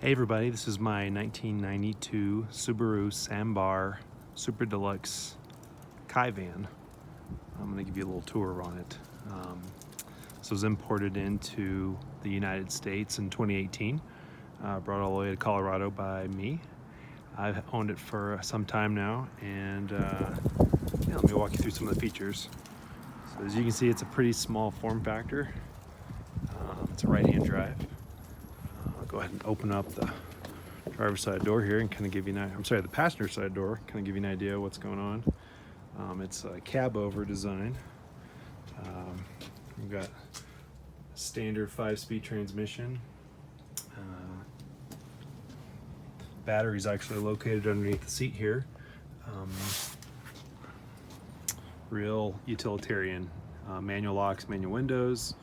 Hey everybody, this is my 1992 Subaru Sambar Super Deluxe Kai van. I'm going to give you a little tour on it. This was imported into the United States in 2018, brought all the way to Colorado by me. I've owned it for some time now, and let me walk you through some of the features. So as you can see, it's a pretty small form factor. It's a right-hand drive. I'll go ahead and open up the driver's side door here and kind of give you the passenger side door, kind of give you an idea of what's going on. It's a cab over design. We've got a standard 5-speed transmission. Battery's actually located underneath the seat here. Real utilitarian. Manual locks, manual windows.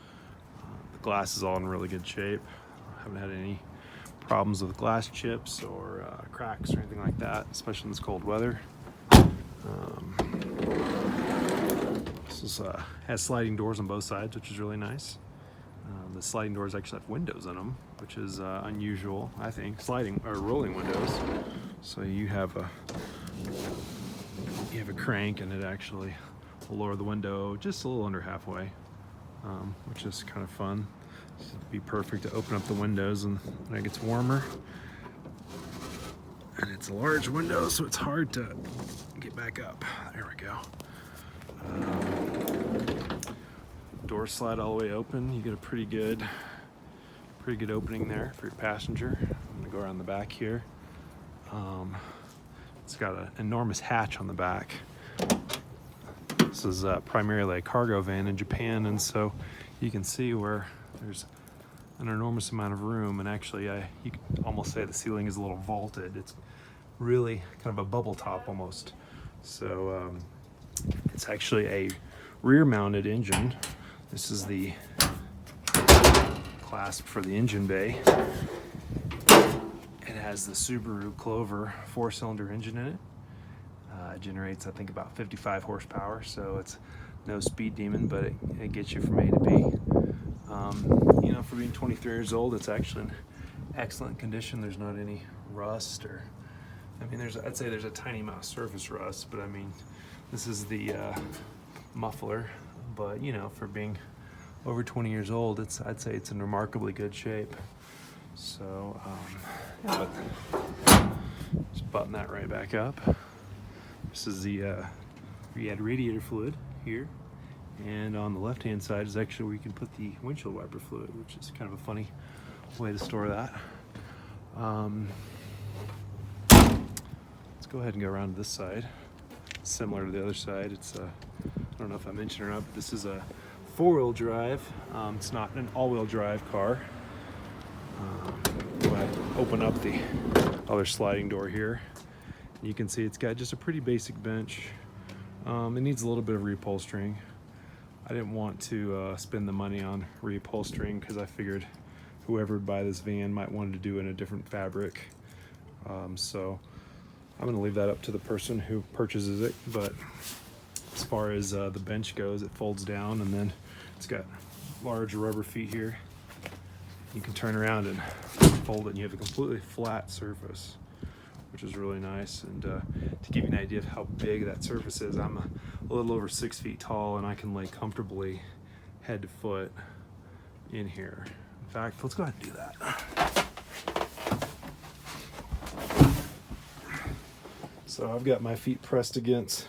The glass is all in really good shape. Haven't had any problems with glass chips or cracks or anything like that, especially in this cold weather. This has sliding doors on both sides, which is really nice. The sliding doors actually have windows in them, which is unusual, I think. Sliding or rolling windows. So you have a crank, and it actually will lower the window just a little under halfway, which is kind of fun. It'd be perfect to open up the windows and when it gets warmer. And it's a large window, so it's hard to get back up. There we go. Doors slide all the way open. You get a pretty good opening there for your passenger. I'm gonna go around the back here. It's got an enormous hatch on the back. This is primarily a cargo van in Japan, and so you can see where there's an enormous amount of room, and actually you could almost say the ceiling is a little vaulted. It's really kind of a bubble top almost. So it's actually a rear-mounted engine. This is the clasp for the engine bay. It has the Subaru Clover 4-cylinder engine in it. It generates, I think, about 55 horsepower, so it's no speed demon, but it gets you from A to B. For being 23 years old, it's actually in excellent condition. There's not any rust, or I'd say there's a tiny amount of surface rust, but this is the muffler. But for being over 20 years old, I'd say it's in remarkably good shape. So just button that right back up. This is the radiator fluid here. And on the left-hand side is actually where you can put the windshield wiper fluid, which is kind of a funny way to store that. Let's go ahead and go around to this side. Similar to the other side, it's I don't know if I mentioned or not, but this is a 4-wheel drive. It's not an all-wheel drive car. Go ahead and open up the other sliding door here. You can see it's got just a pretty basic bench. It needs a little bit of reupholstering. I didn't want to spend the money on reupholstering because I figured whoever would buy this van might want to do it in a different fabric. So I'm going to leave that up to the person who purchases it. But as far as the bench goes, it folds down, and then it's got large rubber feet here. You can turn around and fold it, and you have a completely flat surface, which is really nice. And to give you an idea of how big that surface is, I'm a little over 6 feet tall, and I can lay comfortably head to foot in here. In fact, let's go ahead and do that. So I've got my feet pressed against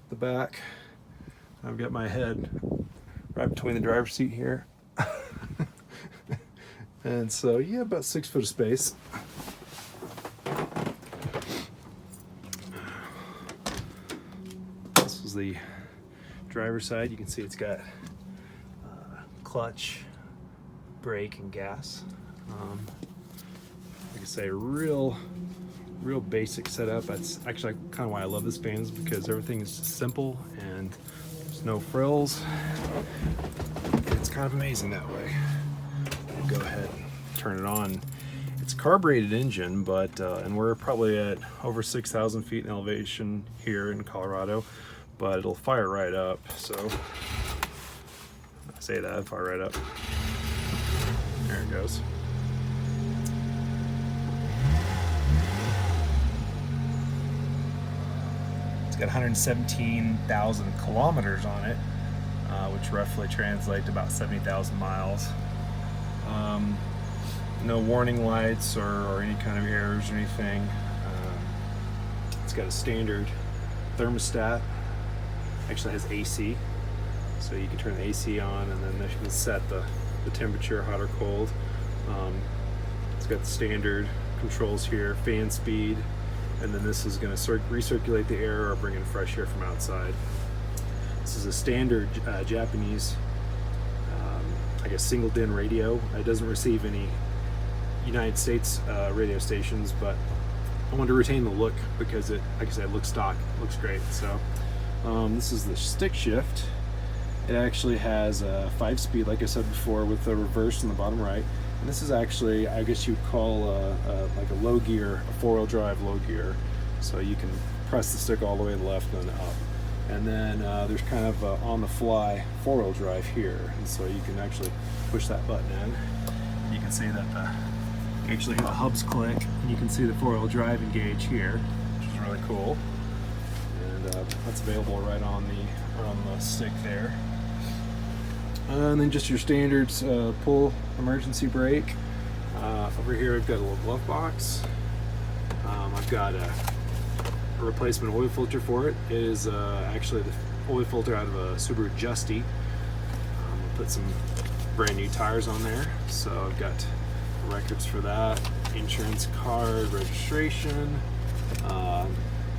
the back. I've got my head right between the driver's seat here. And so, about 6 foot of space. This is the driver's side. You can see it's got clutch, brake, and gas. Like I say, real basic setup. That's actually kind of why I love this van, is because everything is simple and there's no frills. It's kind of amazing that way. Go ahead and turn it on. It's a carbureted engine, but and we're probably at over 6,000 feet in elevation here in Colorado, but it'll fire right up. So I say that, fire right up. There it goes. It's got 117,000 kilometers on it, which roughly translates to about 70,000 miles. No warning lights or any kind of errors or anything. It's got a standard thermostat. Actually has AC, so you can turn the AC on and then you can set the temperature, hot or cold. It's got the standard controls here, fan speed, and then this is going to recirculate the air or bring in fresh air from outside. This is a standard Japanese, I guess, single DIN radio. It doesn't receive any United States radio stations, but I wanted to retain the look because it, like I said, looks stock, looks great. So this is the stick shift. It actually has a 5-speed, like I said before, with the reverse in the bottom right. And this is actually, I guess you'd call like a low gear, a 4-wheel drive low gear. So you can press the stick all the way to the left and then up. And then there's kind of on the fly 4-wheel drive here. And so you can actually push that button in. You can see that actually the hubs click, and you can see the 4-wheel drive engage here, which is really cool. And that's available right on the stick there. And then just your standard pull emergency brake. Over here I've got a little glove box. I've got a replacement oil filter for it. It is actually the oil filter out of a Subaru Justy. I'll put some brand new tires on there, so I've got records for that, insurance card, registration.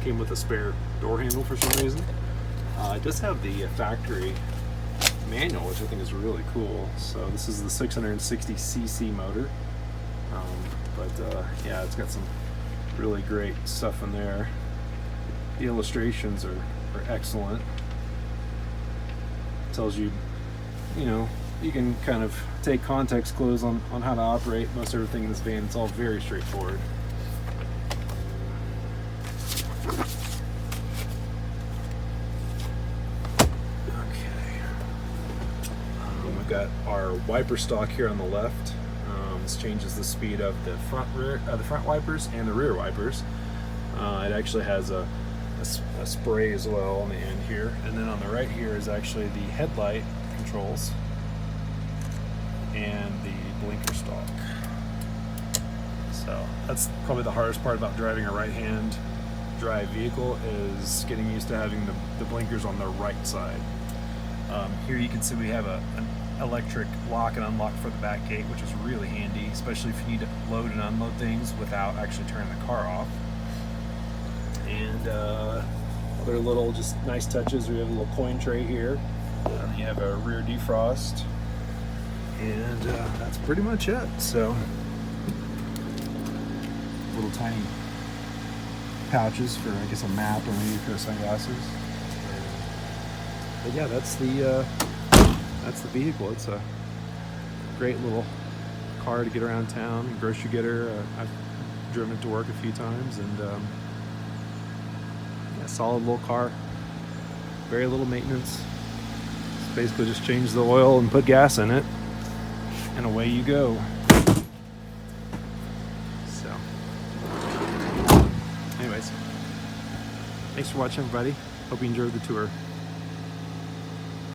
Came with a spare door handle for some reason. It does have the factory manual, which I think is really cool. So this is the 660cc motor, yeah, it's got some really great stuff in there. The illustrations are excellent. It tells you, you know, you can kind of take context clues on how to operate most everything in this van. It's all very straightforward. We've got our wiper stock here on the left. This changes the speed of the front wipers and the rear wipers. It actually has a spray as well on the end here, and then on the right here is actually the headlight controls and the blinker stalk. So that's probably the hardest part about driving a right-hand drive vehicle, is getting used to having the blinkers on the right side. Here you can see we have an electric lock and unlock for the back gate, which is really handy, especially if you need to load and unload things without actually turning the car off. And other little just nice touches, we have a little coin tray here. You have a rear defrost, and that's pretty much it. So little tiny pouches for, I guess, a map or maybe a pair of sunglasses. But yeah, that's the vehicle. It's a great little car to get around town, grocery getter. I've driven it to work a few times, and yeah, solid little car. Very little maintenance. It's basically just change the oil and put gas in it, and away you go. So, anyways, thanks for watching, everybody. Hope you enjoyed the tour.